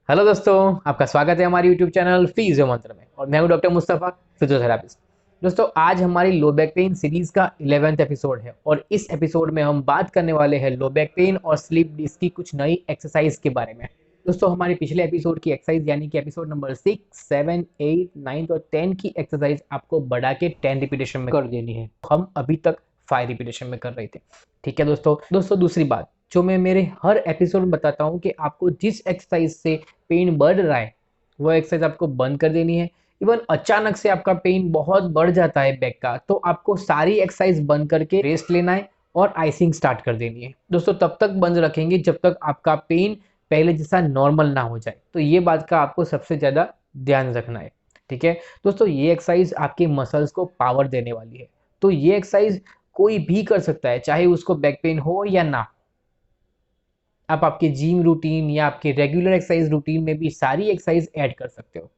Hello दोस्तों, आपका स्वागत है हमारे यूट्यूब चैनल फिजियो मंत्र में। और मैं हूं डॉक्टर मुस्तफ़ा, फिजियोथेरापिस्ट। दोस्तों, आज हमारी लो बैक पेन सीरीज का 11th एपिसोड है और इस एपिसोड में हम बात करने वाले हैं लो बैक पेन और स्लिप डिस्क की कुछ नई एक्सरसाइज के बारे में। दोस्तों, हमारे पिछले एपिसोड की एक्सरसाइज यानी कि एपिसोड नंबर 6, 7, 8, 9 और 10 की एक्सरसाइज आपको बढ़ा के 10 रिपीटेशन में कर देनी है। हम अभी तक 5 रिपीटेशन में कर रहे थे। ठीक है दोस्तों, दूसरी बात जो मैं मेरे हर एपिसोड में बताता हूँ कि आपको जिस एक्सरसाइज से पेन बढ़ रहा है वो एक्सरसाइज आपको बंद कर देनी है। इवन अचानक से आपका पेन बहुत बढ़ जाता है बैक का, तो आपको सारी एक्सरसाइज बंद करके रेस्ट लेना है और आइसिंग स्टार्ट कर देनी है। दोस्तों, तब तक बंद रखेंगे जब तक आपका पेन पहले जैसा नॉर्मल ना हो जाए। तो ये बात का आपको सबसे ज़्यादा ध्यान रखना है। ठीक है दोस्तों, ये एक्सरसाइज आपके मसल्स को पावर देने वाली है। तो ये एक्सरसाइज कोई भी कर सकता है, चाहे उसको बैक पेन हो या ना। आप आपके जिम रूटीन या आपके रेगुलर एक्सरसाइज रूटीन में भी सारी एक्सरसाइज ऐड कर सकते हो।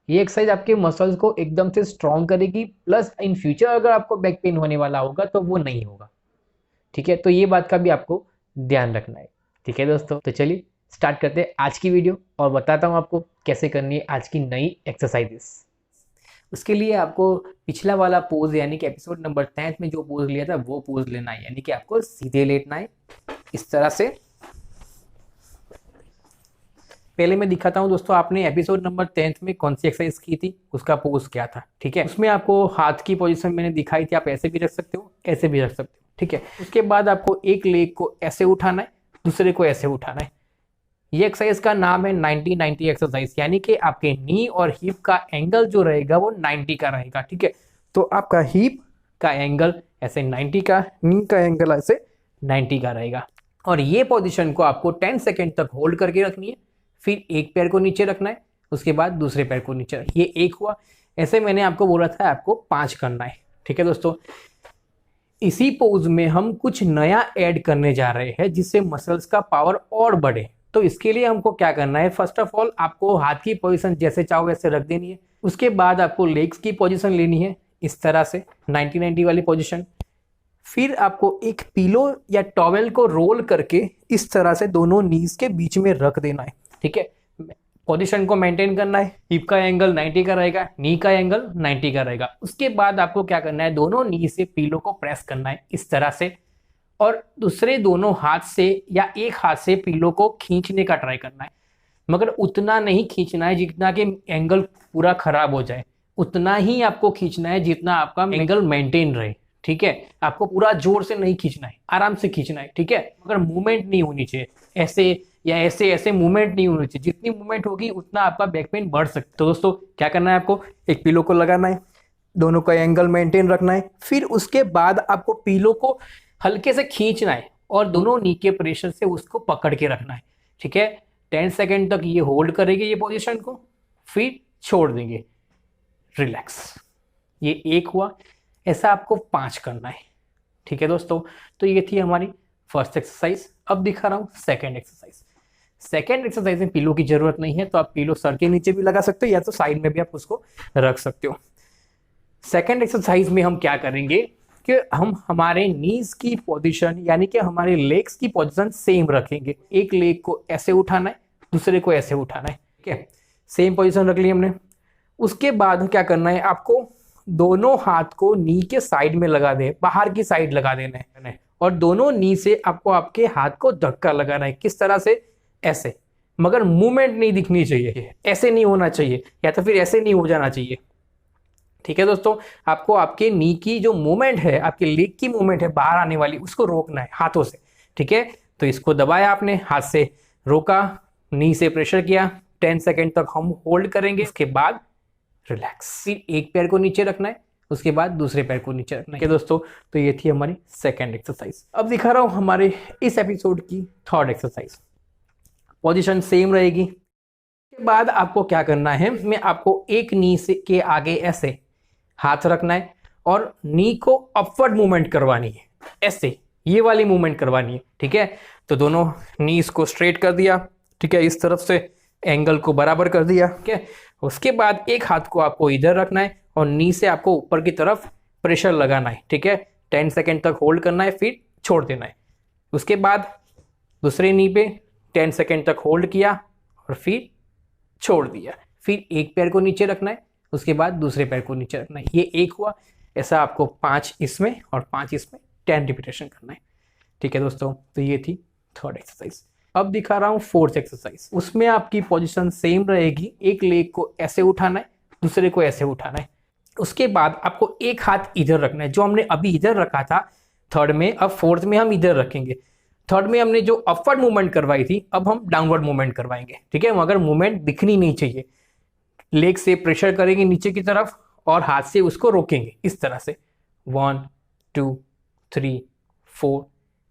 ये एक्सरसाइज आपके मसल्स को एकदम से स्ट्रॉन्ग करेगी, प्लस इन फ्यूचर अगर आपको बैक पेन होने वाला होगा तो वो नहीं होगा। ठीक है, तो ये बात का भी आपको ध्यान रखना है। ठीक है दोस्तों, तो चलिए स्टार्ट करते हैं आज की वीडियो और बताता हूँ आपको कैसे करनी है आज की नई एक्सरसाइजेस। उसके लिए आपको पिछला वाला पोज यानी कि एपिसोड नंबर 10 में जो पोज लिया था वो पोज लेना है, यानी कि आपको सीधे लेटना है इस तरह से। पहले मैं दिखाता हूं दोस्तों, आपने एपिसोड नंबर 10 में कौन सी एक्सरसाइज की थी, उसका पोज क्या था। ठीक है, उसमें आपको हाथ की पोजीशन मैंने दिखाई थी, आप ऐसे भी रख सकते हो, ऐसे भी रख सकते हो। ठीक है, उसके बाद आपको एक लेग को ऐसे उठाना है, दूसरे को ऐसे उठाना है। ये एक्सरसाइज का नाम है 90-90 एक्सरसाइज, यानी कि आपके नी और हिप का एंगल जो रहेगा वो 90 का रहेगा। ठीक है, तो आपका हिप का एंगल ऐसे 90 का, नी का एंगल ऐसे 90 का रहेगा। और ये पोजीशन को आपको 10 सेकेंड तक होल्ड करके रखनी है। फिर एक पैर को नीचे रखना है, उसके बाद दूसरे पैर को नीचे। ये एक हुआ। ऐसे मैंने आपको बोला था आपको 5 करना है। ठीक है दोस्तों, इसी पोज में हम कुछ नया ऐड करने जा रहे हैं जिससे मसल्स का पावर और बढ़े। तो इसके लिए हमको क्या करना है, फर्स्ट ऑफ ऑल आपको हाथ की पोजीशन जैसे चाहो वैसे रख देनी है। उसके बाद आपको लेग्स की पोजीशन लेनी है इस तरह से 90-90 वाली पोजीशन। फिर आपको एक पिलो या टॉवेल को रोल करके इस तरह से दोनों नीज के बीच में रख देना है। ठीक है, पोजीशन को मेंटेन करना है। हिप का एंगल 90 का रहेगा, नी का एंगल 90 का रहेगा। उसके बाद आपको क्या करना है, दोनों नी से पिलो को प्रेस करना है इस तरह से, और दूसरे दोनों हाथ से या एक हाथ से पिलो को खींचने का ट्राई करना है। मगर उतना नहीं खींचना है जितना कि एंगल पूरा खराब हो जाए, उतना ही आपको खींचना है जितना आपका एंगल मेंटेन रहे। ठीक है, आपको पूरा जोर से नहीं खींचना है, आराम से खींचना है। ठीक है, मगर मूवमेंट नहीं होनी चाहिए, ऐसे या ऐसे ऐसे मूवमेंट नहीं होनी चाहिए। जितनी मूवमेंट होगी उतना आपका बैक पेन बढ़ सकता है। तो दोस्तों क्या करना है, आपको एक पिलो को लगाना है, दोनों का एंगल मेंटेन रखना है। फिर उसके बाद आपको पिलो को हल्के से खींचना है और दोनों नी के प्रेशर से उसको पकड़ के रखना है। ठीक है, 10 सेकेंड तक ये होल्ड करेंगे ये पोजीशन को, फिर छोड़ देंगे, रिलैक्स। ये एक हुआ। ऐसा आपको 5 करना है। ठीक है दोस्तों, तो ये थी हमारी फर्स्ट एक्सरसाइज। अब दिखा रहा हूं सेकेंड एक्सरसाइज। सेकेंड एक्सरसाइज में पिलो की जरूरत नहीं है, तो आप पिलो सर के नीचे भी लगा सकते हो या तो साइड में भी आप उसको रख सकते हो। सेकेंड एक्सरसाइज में हम क्या करेंगे कि हम हमारे नीज की पोजीशन यानी कि हमारे लेग्स की पोजीशन सेम रखेंगे। एक लेग को ऐसे उठाना है, दूसरे को ऐसे उठाना है। ठीक है, सेम पोजीशन रख ली हमने। उसके बाद क्या करना है, आपको दोनों हाथ को नी के साइड में लगा दे, बाहर की साइड लगा देना है, और दोनों नी से आपको आपके हाथ को धक्का लगाना है। किस तरह से, ऐसे, मगर मूवमेंट नहीं दिखनी चाहिए, ऐसे नहीं होना चाहिए या तो फिर ऐसे नहीं हो जाना चाहिए। ठीक है दोस्तों, आपको आपके नी की जो मूवमेंट है, आपके लेग की मूवमेंट है बाहर आने वाली, उसको रोकना है हाथों से। ठीक है, तो इसको दबाया आपने, हाथ से रोका, नी से प्रेशर किया, 10 सेकेंड तक हम होल्ड करेंगे। उसके बाद रिलैक्स। फिर एक पैर को नीचे रखना है, उसके बाद दूसरे पैर को नीचे रखना है। दोस्तों, तो ये थी हमारी सेकेंड एक्सरसाइज। अब दिखा रहा हूं हमारे इस एपिसोड की थर्ड एक्सरसाइज। पोजीशन सेम रहेगी। के बाद आपको क्या करना है, मैं आपको एक नी से के आगे ऐसे हाथ रखना है और नी को अपवर्ड मूवमेंट करवानी है, ऐसे ये वाली मूवमेंट करवानी है। ठीक है, तो दोनों नीज को स्ट्रेट कर दिया। ठीक है, इस तरफ से एंगल को बराबर कर दिया। ठीक है, उसके बाद एक हाथ को आपको इधर रखना है और नी से आपको ऊपर की तरफ प्रेशर लगाना है। ठीक है, 10 सेकेंड तक होल्ड करना है, फिर छोड़ देना है। उसके बाद दूसरे नी पे 10 सेकेंड तक होल्ड किया, और फिर छोड़ दिया। फिर एक पैर को नीचे रखना है, उसके बाद दूसरे पैर को नीचे रखना है। ये एक हुआ। ऐसा आपको 5 इसमें और 5 इसमें 10 रिपीटेशन करना है। ठीक है दोस्तों, तो ये थी थर्ड एक्सरसाइज। अब दिखा रहा हूँ फोर्थ एक्सरसाइज। उसमें आपकी पोजीशन सेम रहेगी। एक लेग को ऐसे उठाना है, दूसरे को ऐसे उठाना है। उसके बाद आपको एक हाथ इधर रखना है, जो हमने अभी इधर रखा था थर्ड में, अब फोर्थ में हम इधर रखेंगे। थर्ड में हमने जो अपवर्ड मूवमेंट करवाई थी, अब हम डाउनवर्ड मूवमेंट करवाएंगे। ठीक है, मगर मूवमेंट दिखनी नहीं चाहिए। लेग से प्रेशर करेंगे नीचे की तरफ और हाथ से उसको रोकेंगे इस तरह से। 1 2 3 4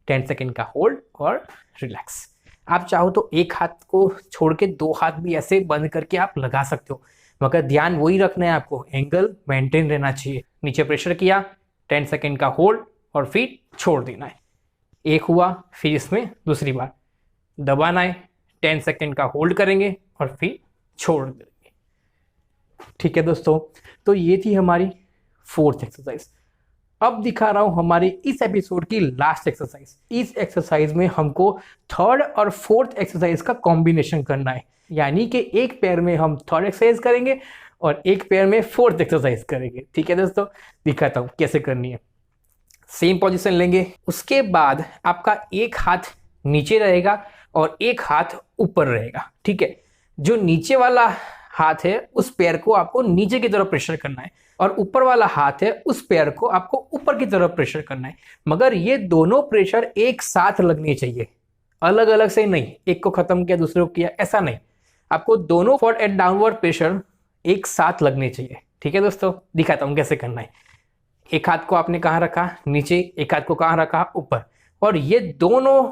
10 सेकेंड का होल्ड और रिलैक्स। आप चाहो तो एक हाथ को छोड़ के 2 हाथ भी ऐसे बंद करके आप लगा सकते हो, मगर ध्यान वही रखना है आपको, एंगल मेंटेन रहना चाहिए। नीचे प्रेशर किया, 10 सेकेंड का होल्ड और फिर छोड़ देना है। एक हुआ, फिर इसमें दूसरी बार दबाना है, 10 सेकेंड का होल्ड करेंगे और फिर छोड़ देंगे। ठीक है दोस्तों, तो ये थी हमारी फोर्थ एक्सरसाइज। अब दिखा रहा हूं हमारी इस एपिसोड की लास्ट एक्सरसाइज। इस एक्सरसाइज में हमको थर्ड और फोर्थ एक्सरसाइज का कॉम्बिनेशन करना है, यानी कि एक पैर में हम थर्ड एक्सरसाइज करेंगे और एक पैर में फोर्थ एक्सरसाइज करेंगे। ठीक है दोस्तों, दिखाता हूं कैसे करनी है। सेम पोजीशन लेंगे, उसके बाद आपका एक हाथ नीचे रहेगा और एक हाथ ऊपर रहेगा। ठीक है, जो नीचे वाला हाथ है उस पैर को आपको नीचे की तरफ प्रेशर करना है और ऊपर वाला हाथ है उस पैर को आपको ऊपर की तरफ प्रेशर करना है। मगर ये दोनों प्रेशर एक साथ लगने चाहिए, अलग अलग से नहीं। एक को खत्म किया दूसरे को किया, ऐसा नहीं। आपको दोनों फॉरवर्ड एंड डाउनवर्ड प्रेशर एक साथ लगने चाहिए। ठीक है दोस्तों, दिखाता हूं कैसे करना है। एक हाथ को आपने कहां रखा, नीचे, एक हाथ को कहां रखा, ऊपर, और ये दोनों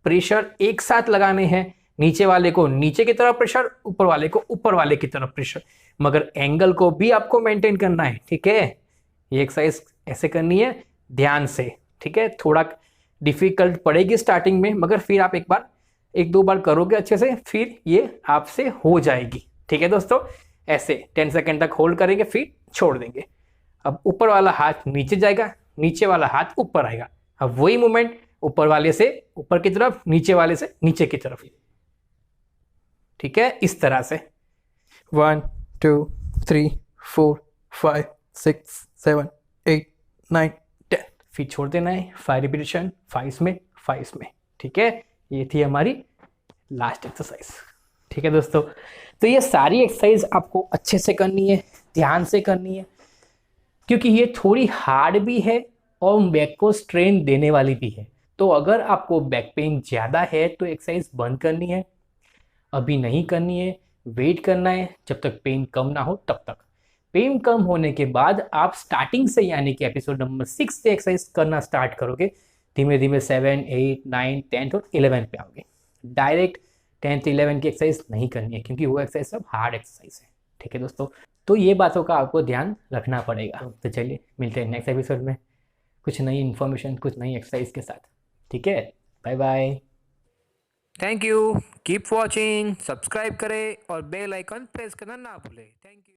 प्रेशर एक साथ लगाने हैं। नीचे वाले को नीचे की तरफ प्रेशर, ऊपर वाले को ऊपर वाले की तरफ प्रेशर, मगर एंगल को भी आपको मेंटेन करना है। ठीक है, ये एक्सरसाइज ऐसे करनी है ध्यान से। ठीक है, थोड़ा डिफिकल्ट पड़ेगी स्टार्टिंग में, मगर फिर आप एक दो बार करोगे अच्छे से, फिर ये आपसे हो जाएगी। ठीक है दोस्तों, ऐसे 10 सेकेंड तक होल्ड करेंगे, फिर छोड़ देंगे। अब ऊपर वाला हाथ नीचे जाएगा, नीचे वाला हाथ ऊपर आएगा। अब वही मूवमेंट ऊपर वाले से ऊपर की तरफ, नीचे वाले से नीचे की तरफ। ठीक है, इस तरह से 1 2 3 4 5 6 7 8 9 10, फिर छोड़ देना है। 5 रिपीटेशन, 5 इसमें 5 इसमें। ठीक है, ये थी हमारी लास्ट एक्सरसाइज। ठीक है दोस्तों, तो ये सारी एक्सरसाइज आपको अच्छे से करनी है, ध्यान से करनी है, क्योंकि ये थोड़ी हार्ड भी है और बैक को स्ट्रेन देने वाली भी है। तो अगर आपको बैक पेन ज़्यादा है तो एक्सरसाइज बंद करनी है, अभी नहीं करनी है, वेट करना है जब तक पेन कम ना हो तब तक। पेन कम होने के बाद आप स्टार्टिंग से, यानी कि एपिसोड नंबर 6 से एक्सरसाइज करना स्टार्ट करोगे। धीमे धीमे 7 8 9 10 और 11 पे आओगे। डायरेक्ट 10th 11 की एक्सरसाइज नहीं करनी है, क्योंकि वो एक्सरसाइज सब हार्ड एक्सरसाइज है। ठीक है दोस्तों, तो ये बातों का आपको ध्यान रखना पड़ेगा। तो चलिए मिलते हैं नेक्स्ट एपिसोड में कुछ नई इन्फॉर्मेशन, कुछ नई एक्सरसाइज के साथ। ठीक है, bye bye. Thank you, keep watching, subscribe करें और बेल आइकन प्रेस करना ना भूलें। Thank you.